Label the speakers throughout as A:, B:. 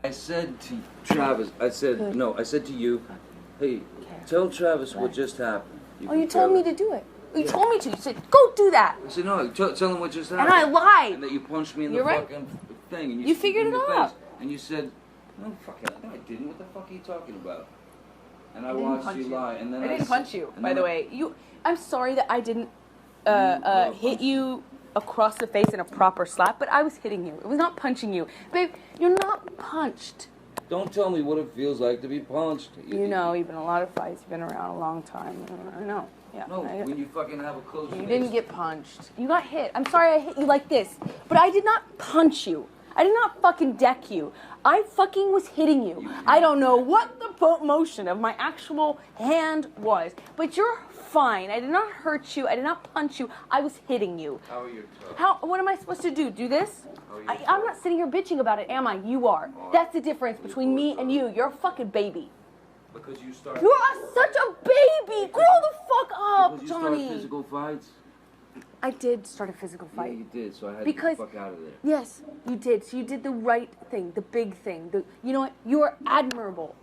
A: I said to Travis, I said to you, hey, tell Travis what just happened.
B: You told me to do it. You told me to. You said, go do that.
A: I said, no, tell him what just happened.
B: And I lied.
A: And that you punched me in the fucking thing. And
B: you figured it out.
A: And you said, no, I didn't. What the fuck are you talking about? And I watched you lie. And then I
B: didn't punch you, by the way. I'm sorry that I didn't hit you across the face in a proper slap, but I was hitting you. It was not punching you. Babe, you're not punched.
A: Don't tell me what it feels like to be punched.
B: You know, you've been in a lot of fights. You've been around a long time. I know. Yeah.
A: No, when you fucking have a close
B: You didn't get punched. You got hit. I'm sorry I hit you like this, but I did not punch you. I did not fucking deck you. I fucking was hitting you. I don't know what the motion of my actual hand was, but you're fine. I did not hurt you. I did not punch you. I was hitting you.
A: How are your toes?
B: What am I supposed to do? Do this? I'm not sitting here bitching about it, am I? You are. That's the difference between me and you. You're a fucking baby.
A: Because you started.
B: You are such a baby. Grow the fuck up,
A: because you
B: Johnny.
A: started physical fights.
B: I did start a physical fight.
A: Yeah, you did. So I had to get the fuck out of there.
B: Yes, you did. So you did the right thing, the big thing. You know what? You are admirable.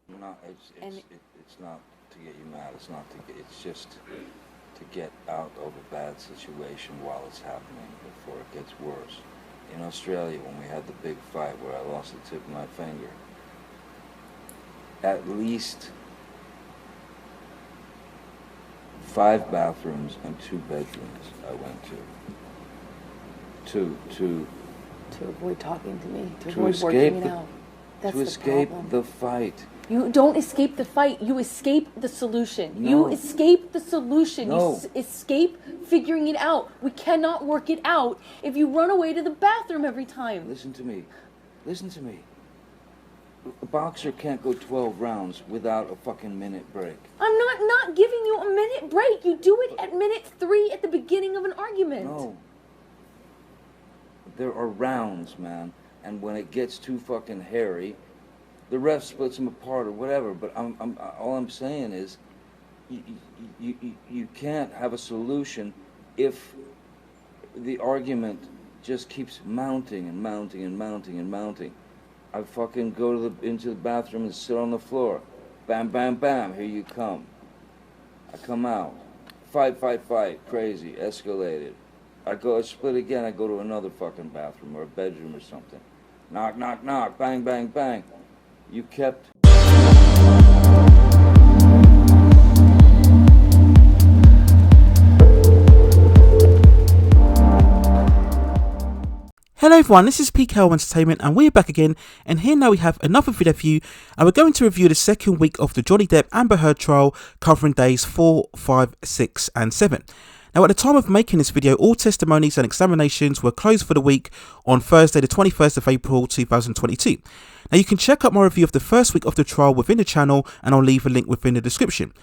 A: No, it's not to get you mad. It's not to get. It's just to get out of a bad situation while it's happening before it gets worse. In Australia, when we had the big fight where I lost the tip of my finger, at least 5 bathrooms and 2 bedrooms I went to.
B: To avoid talking to me. To
A: avoid working it out. To escape the fight.
B: You don't escape the fight. You escape the solution.
A: No.
B: You escape the solution.
A: No.
B: You escape figuring it out. We cannot work it out if you run away to the bathroom every time.
A: Listen to me. A boxer can't go 12 rounds without a fucking minute break.
B: I'm not giving you a minute break. You do it at minute 3 at the beginning of an argument.
A: No. There are rounds, man. And when it gets too fucking hairy, the ref splits them apart or whatever. But all I'm saying is, you can't have a solution if the argument just keeps mounting and mounting and mounting and mounting. I fucking go into the bathroom and sit on the floor. Bam, bam, bam, here you come. I come out. Fight, crazy, escalated. I split again, I go to another fucking bathroom or a bedroom or something. Knock, knock, knock, bang, bang, bang. You kept...
C: Hello everyone, this is PKL Entertainment and we're back again, and here now we have another video for you, and we're going to review the second week of the Johnny Depp Amber Heard trial, covering days 4, 5, 6 and 7. Now at the time of making this video, all testimonies and examinations were closed for the week on Thursday the 21st of April 2022. Now you can check out my review of the first week of the trial within the channel, and I'll leave a link within the description.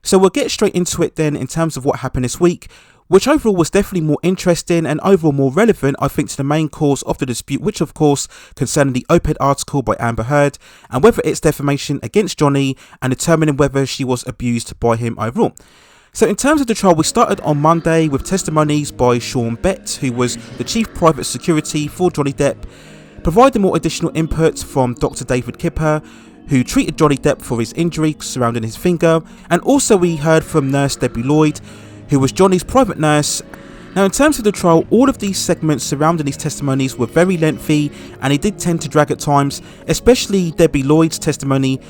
C: So we'll get straight into it then in terms of what happened this week, which overall was definitely more interesting and overall more relevant, I think, to the main cause of the dispute, which of course concerned the op-ed article by Amber Heard and whether it's defamation against Johnny, and determining whether she was abused by him overall. So in terms of the trial, we started on Monday with testimonies by Sean Bett, who was the chief private security for Johnny Depp, providing more additional input from Dr. David Kipper, who treated Johnny Depp for his injury surrounding his finger, and also we heard from nurse Debbie Lloyd, who was Johnny's private nurse. Now in terms of the trial, all of these segments surrounding these testimonies were very lengthy, and it did tend to drag at times, especially Debbie Lloyd's testimony,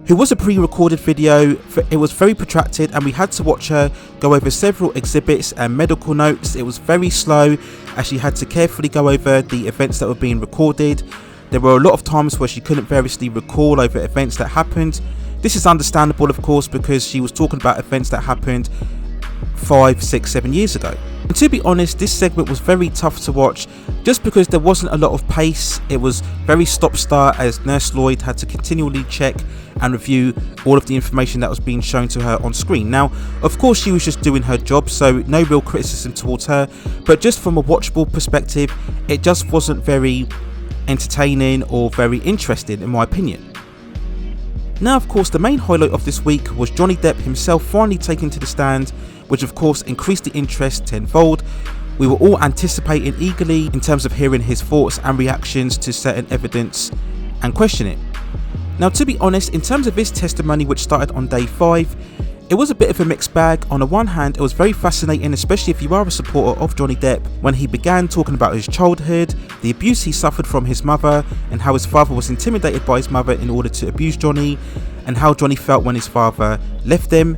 C: who was a pre-recorded video. It was very protracted and we had to watch her go over several exhibits and medical notes. It was very slow as she had to carefully go over the events that were being recorded. There were a lot of times where she couldn't variously recall over events that happened. This is understandable, of course, because she was talking about events that happened 5, 6, 7 years ago. And to be honest, this segment was very tough to watch just because there wasn't a lot of pace. It was very stop-start as Nurse Lloyd had to continually check and review all of the information that was being shown to her on screen. Now, of course, she was just doing her job, so no real criticism towards her, but just from a watchable perspective, it just wasn't very entertaining or very interesting in my opinion. Now, of course, the main highlight of this week was Johnny Depp himself finally taking to the stand, which of course increased the interest tenfold. We were all anticipating eagerly in terms of hearing his thoughts and reactions to certain evidence and question it. Now, to be honest, in terms of his testimony, which started on day 5, it was a bit of a mixed bag. On the one hand, it was very fascinating, especially if you are a supporter of Johnny Depp, when he began talking about his childhood, the abuse he suffered from his mother, and how his father was intimidated by his mother in order to abuse Johnny, and how Johnny felt when his father left him.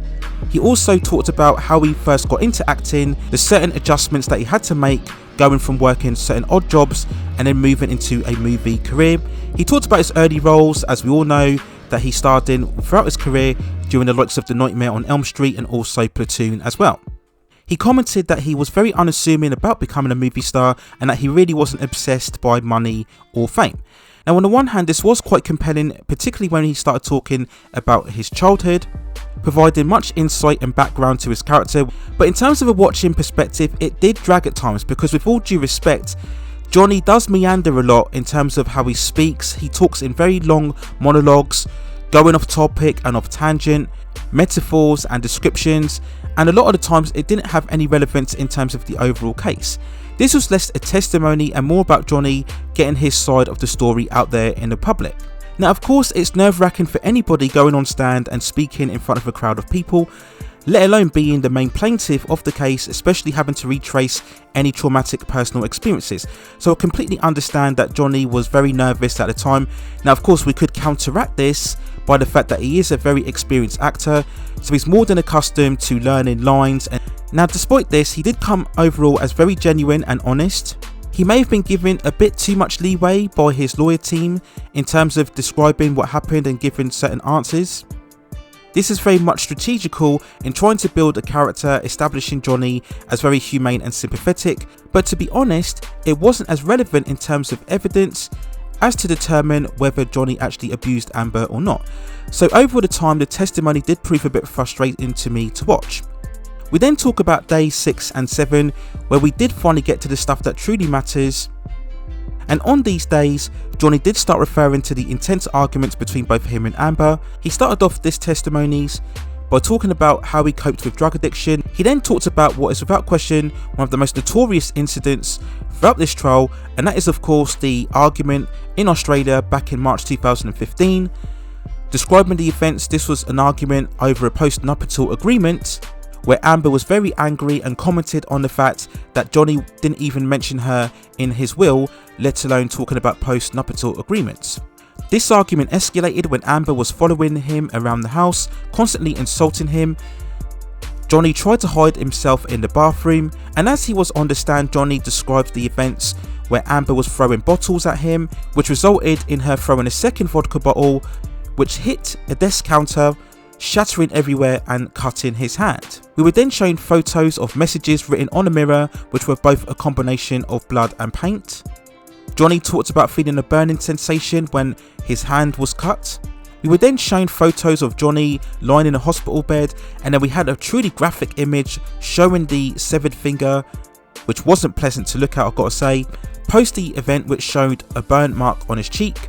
C: He also talked about how he first got into acting, the certain adjustments that he had to make, going from working certain odd jobs and then moving into a movie career. He talked about his early roles, as we all know, that he starred in throughout his career during the likes of The Nightmare on Elm Street and also Platoon as well. He commented that he was very unassuming about becoming a movie star and that he really wasn't obsessed by money or fame. Now, on the one hand, this was quite compelling, particularly when he started talking about his childhood, providing much insight and background to his character. But in terms of a watching perspective, it did drag at times, because with all due respect, Johnny does meander a lot in terms of how he speaks. He talks in very long monologues, going off topic and off tangent, metaphors and descriptions, and a lot of the times it didn't have any relevance in terms of the overall case. This was less a testimony and more about Johnny getting his side of the story out there in the public. Now, of course, it's nerve-wracking for anybody going on stand and speaking in front of a crowd of people, let alone being the main plaintiff of the case, especially having to retrace any traumatic personal experiences. So I completely understand that Johnny was very nervous at the time. Now, of course, we could counteract this by the fact that he is a very experienced actor, so he's more than accustomed to learning lines. And now, despite this, he did come overall as very genuine and honest. He may have been given a bit too much leeway by his lawyer team in terms of describing what happened and giving certain answers. This is very much strategical in trying to build a character, establishing Johnny as very humane and sympathetic, but to be honest, it wasn't as relevant in terms of evidence as to determine whether Johnny actually abused Amber or not. So over the time, the testimony did prove a bit frustrating to me to watch. We then talk about days 6 and 7, where we did finally get to the stuff that truly matters. And on these days, Johnny did start referring to the intense arguments between both him and Amber. He started off this testimonies by talking about how he coped with drug addiction. He then talked about what is without question one of the most notorious incidents throughout this trial, and that is of course the argument in Australia back in March 2015. Describing the events, this was an argument over a post-nuptial agreement where Amber was very angry and commented on the fact that Johnny didn't even mention her in his will, let alone talking about post-nuptial agreements. This argument escalated when Amber was following him around the house, constantly insulting him. Johnny tried to hide himself in the bathroom, and as he was on the stand, Johnny described the events where Amber was throwing bottles at him, which resulted in her throwing a second vodka bottle, which hit a desk counter, shattering everywhere and cutting his hand. We were then shown photos of messages written on a mirror, which were both a combination of blood and paint. Johnny talked about feeling a burning sensation when his hand was cut. We were then shown photos of Johnny lying in a hospital bed, and then we had a truly graphic image showing the severed finger, which wasn't pleasant to look at, I've got to say, post the event, which showed a burn mark on his cheek.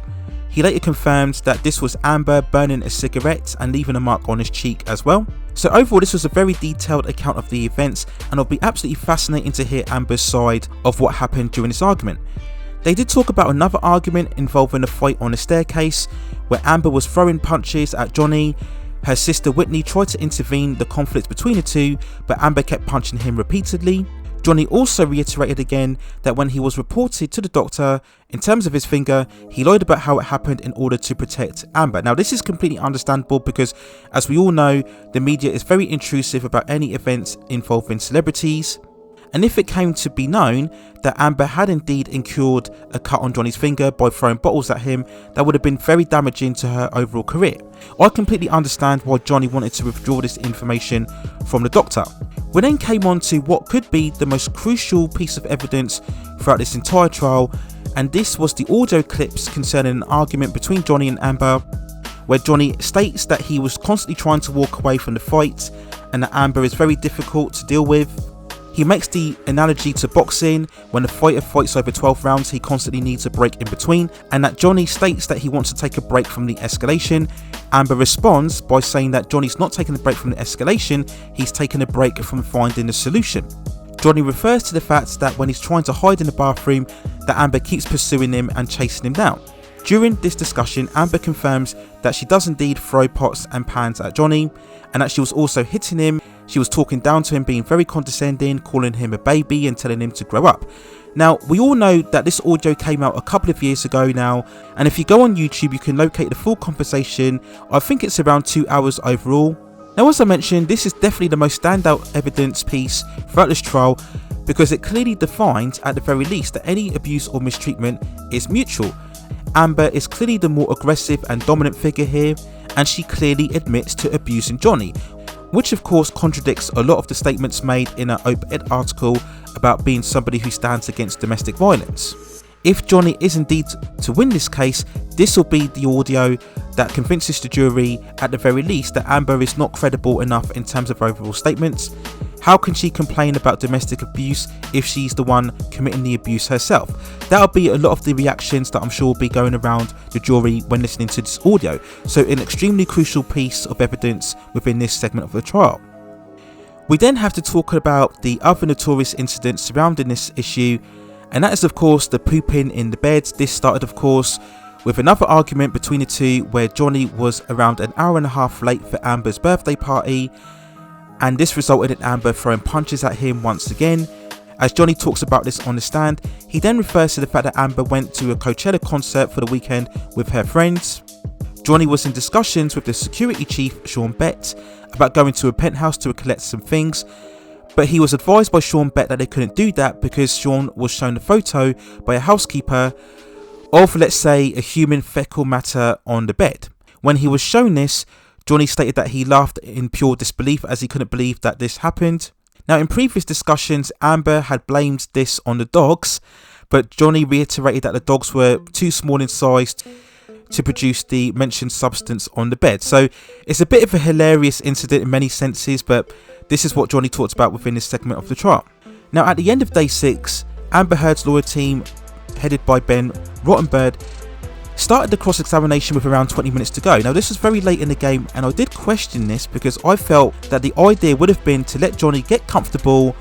C: He later confirmed that this was Amber burning a cigarette and leaving a mark on his cheek as well. So overall, this was a very detailed account of the events, and it'll be absolutely fascinating to hear Amber's side of what happened during this argument. They did talk about another argument involving a fight on a staircase where Amber was throwing punches at Johnny. Her sister Whitney tried to intervene the conflict between the two, but Amber kept punching him repeatedly. Johnny also reiterated again that when he was reported to the doctor in terms of his finger, he lied about how it happened in order to protect Amber. Now, this is completely understandable because, as we all know, the media is very intrusive about any events involving celebrities. And if it came to be known that Amber had indeed incurred a cut on Johnny's finger by throwing bottles at him, that would have been very damaging to her overall career. I completely understand why Johnny wanted to withdraw this information from the doctor. We then came on to what could be the most crucial piece of evidence throughout this entire trial, and this was the audio clips concerning an argument between Johnny and Amber, where Johnny states that he was constantly trying to walk away from the fight and that Amber is very difficult to deal with. He makes the analogy to boxing. When a fighter fights over 12 rounds, he constantly needs a break in between, and that Johnny states that he wants to take a break from the escalation. Amber responds by saying that Johnny's not taking a break from the escalation, he's taking a break from finding a solution. Johnny refers to the fact that when he's trying to hide in the bathroom, that Amber keeps pursuing him and chasing him down. During this discussion, Amber confirms that she does indeed throw pots and pans at Johnny, and that she was also hitting him. She was talking down to him, being very condescending, calling him a baby and telling him to grow up. Now, we all know that this audio came out a couple of years ago now, and if you go on YouTube, you can locate the full conversation. I think it's around 2 hours overall. Now, as I mentioned, this is definitely the most standout evidence piece throughout this trial, because it clearly defines, at the very least, that any abuse or mistreatment is mutual. Amber is clearly the more aggressive and dominant figure here, and she clearly admits to abusing Johnny, which of course contradicts a lot of the statements made in an op-ed article about being somebody who stands against domestic violence. If Johnny is indeed to win this case, this will be the audio that convinces the jury, at the very least, that Amber is not credible enough in terms of overall statements. How can she complain about domestic abuse if she's the one committing the abuse herself? That'll be a lot of the reactions that I'm sure will be going around the jury when listening to this audio. So an extremely crucial piece of evidence within this segment of the trial. We then have to talk about the other notorious incidents surrounding this issue, and that is of course the pooping in the bed. This started of course with another argument between the two, where Johnny was around an hour and a half late for Amber's birthday party, and this resulted in Amber throwing punches at him once again. As Johnny talks about this on the stand, he then refers to the fact that Amber went to a Coachella concert for the weekend with her friends. Johnny was in discussions with the security chief, Sean Bett, about going to a penthouse to collect some things, but he was advised by Sean Bett that they couldn't do that because Sean was shown a photo by a housekeeper of, let's say, a human fecal matter on the bed. When he was shown this, Johnny stated that he laughed in pure disbelief as he couldn't believe that this happened. Now, in previous discussions, Amber had blamed this on the dogs, but Johnny reiterated that the dogs were too small in size to produce the mentioned substance on the bed. So it's a bit of a hilarious incident in many senses, but this is what Johnny talked about within this segment of the trial. Now, at the end of day 6, Amber Heard's lawyer team, headed by Ben Rottenberg, started the cross-examination with around 20 minutes to go. Now, this was very late in the game, and I did question this because I felt that the idea would have been to let Johnny get comfortable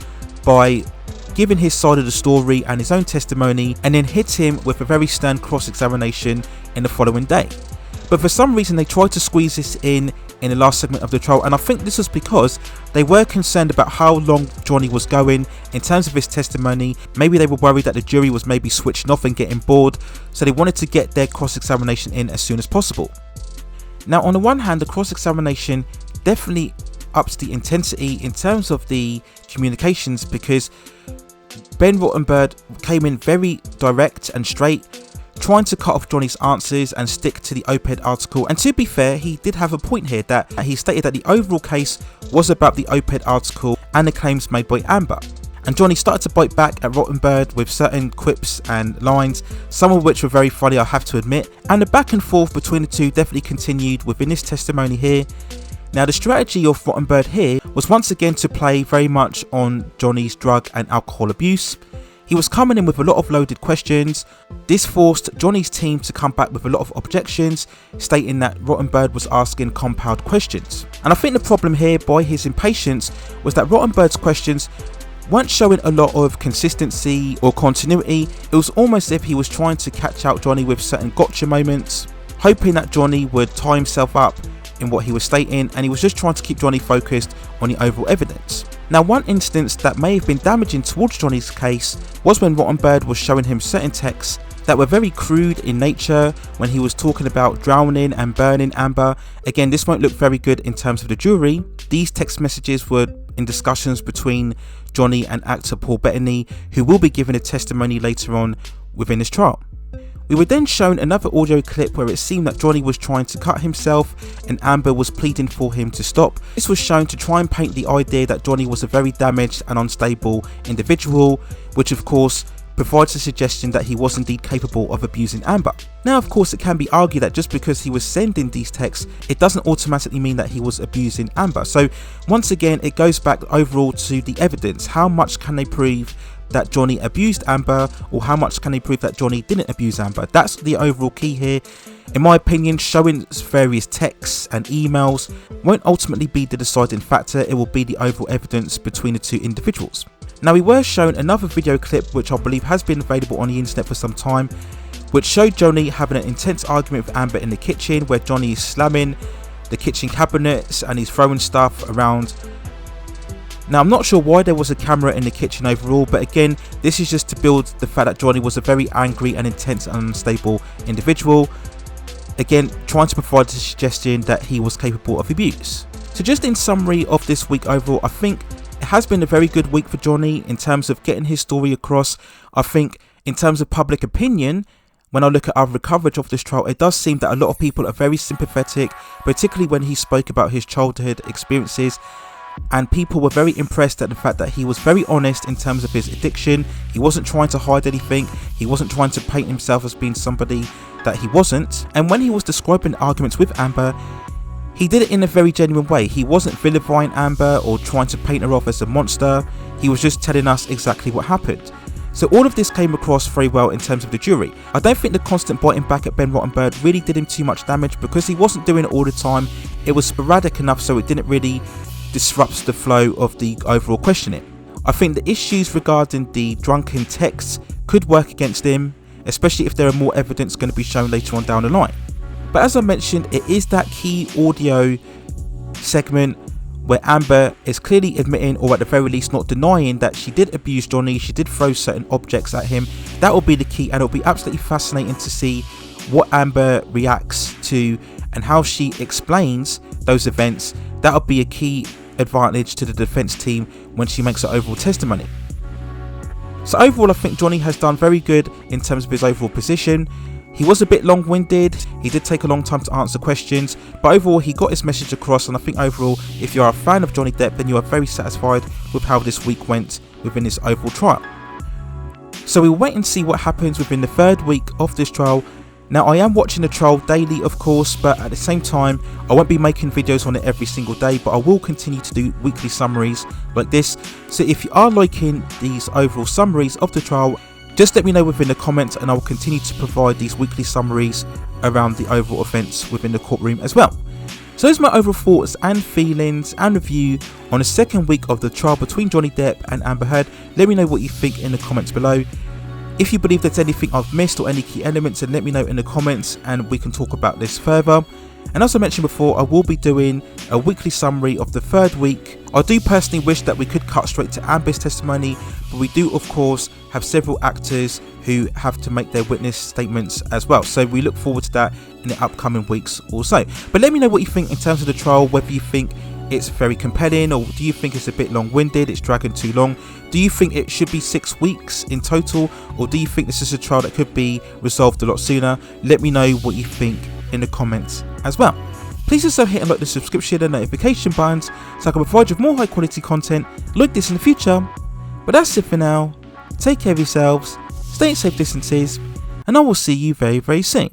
C: by giving his side of the story and his own testimony, and then hit him with a very stern cross-examination in the following day. But for some reason they tried to squeeze this in the last segment of the trial, and I think this was because they were concerned about how long Johnny was going in terms of his testimony. Maybe they were worried that the jury was maybe switching off and getting bored, so they wanted to get their cross-examination in as soon as possible. Now, on the one hand, the cross-examination definitely ups the intensity in terms of the communications, because Ben Rottenberg came in very direct and straight, trying to cut off Johnny's answers and stick to the op-ed article. And to be fair, he did have a point here, that he stated that the overall case was about the op-ed article and the claims made by Amber. And Johnny started to bite back at Rottenberg with certain quips and lines, some of which were very funny, I have to admit. And the back and forth between the two definitely continued within this testimony here. Now, the strategy of Rottenberg here was once again to play very much on Johnny's drug and alcohol abuse. He was coming in with a lot of loaded questions. This forced Johnny's team to come back with a lot of objections, stating that Rottenberg was asking compound questions. And I think the problem here, by his impatience, was that Rottenberg's questions weren't showing a lot of consistency or continuity. It was almost as if he was trying to catch out Johnny with certain gotcha moments, hoping that Johnny would tie himself up in what he was stating, and he was just trying to keep Johnny focused on the overall evidence. Now, one instance that may have been damaging towards Johnny's case was when Rottenberg was showing him certain texts that were very crude in nature, when he was talking about drowning and burning Amber. Again, this won't look very good in terms of the jury. These text messages were in discussions between Johnny and actor Paul Bettany, who will be giving a testimony later on within this trial. We were then shown another audio clip where it seemed that Johnny was trying to cut himself and Amber was pleading for him to stop. This was shown to try and paint the idea that Johnny was a very damaged and unstable individual, which of course provides a suggestion that he was indeed capable of abusing Amber. Now, of course, it can be argued that just because he was sending these texts, it doesn't automatically mean that he was abusing Amber. So once again, it goes back overall to the evidence. How much can they prove that Johnny abused Amber, or how much can they prove that Johnny didn't abuse Amber? That's the overall key here. In my opinion, showing various texts and emails won't ultimately be the deciding factor. It will be the overall evidence between the two individuals. Now, we were shown another video clip which I believe has been available on the internet for some time, which showed Johnny having an intense argument with Amber in the kitchen, where Johnny is slamming the kitchen cabinets and he's throwing stuff around. Now, I'm not sure why there was a camera in the kitchen overall, but again, this is just to build the fact that Johnny was a very angry and intense and unstable individual, again trying to provide the suggestion that he was capable of abuse. So just in summary of this week overall, I think it has been a very good week for Johnny in terms of getting his story across. I think in terms of public opinion, when I look at other coverage of this trial, it does seem that a lot of people are very sympathetic, particularly when he spoke about his childhood experiences. And people were very impressed at the fact that he was very honest in terms of his addiction. He wasn't trying to hide anything. He wasn't trying to paint himself as being somebody that he wasn't. And when he was describing arguments with Amber, he did it in a very genuine way. He wasn't vilifying Amber or trying to paint her off as a monster. He was just telling us exactly what happened. So all of this came across very well in terms of the jury. I don't think the constant biting back at Ben Rottenberg really did him too much damage, because he wasn't doing it all the time. It was sporadic enough so it didn't really disrupt the flow of the overall questioning. I think the issues regarding the drunken texts could work against him, especially if there are more evidence going to be shown later on down the line. But as I mentioned, it is that key audio segment where Amber is clearly admitting, or at the very least not denying, that she did abuse Johnny, she did throw certain objects at him. That will be the key, and it'll be absolutely fascinating to see what Amber reacts to and how she explains those events. That'll be a key advantage to the defense team when she makes her overall testimony. So overall, I think Johnny has done very good in terms of his overall position. He was a bit long-winded, he did take a long time to answer questions, but overall he got his message across, and I think overall, if you are a fan of Johnny Depp, then you are very satisfied with how this week went within this overall trial. So we'll wait and see what happens within the third week of this trial. Now, I am watching the trial daily, of course, but at the same time, I won't be making videos on it every single day, but I will continue to do weekly summaries like this. So if you are liking these overall summaries of the trial, just let me know within the comments, and I will continue to provide these weekly summaries around the overall events within the courtroom as well. So those are my overall thoughts and feelings and review on the second week of the trial between Johnny Depp and Amber Heard. Let me know what you think in the comments below. If you believe there's anything I've missed or any key elements, then let me know in the comments and we can talk about this further. And as I mentioned before, I will be doing a weekly summary of the third week. I do personally wish that we could cut straight to Amber's testimony, but we do of course have several actors who have to make their witness statements as well. So we look forward to that in the upcoming weeks also. But let me know what you think in terms of the trial, whether you think it's very compelling, or do you think it's a bit long-winded, it's dragging too long? Do you think it should be 6 weeks in total, or do you think this is a trial that could be resolved a lot sooner? Let me know what you think in the comments as well. Please also hit and like the subscription and notification buttons so I can provide you with more high quality content like this in the future. But that's it for now. Take care of yourselves, stay at safe distances, and I will see you very, very soon.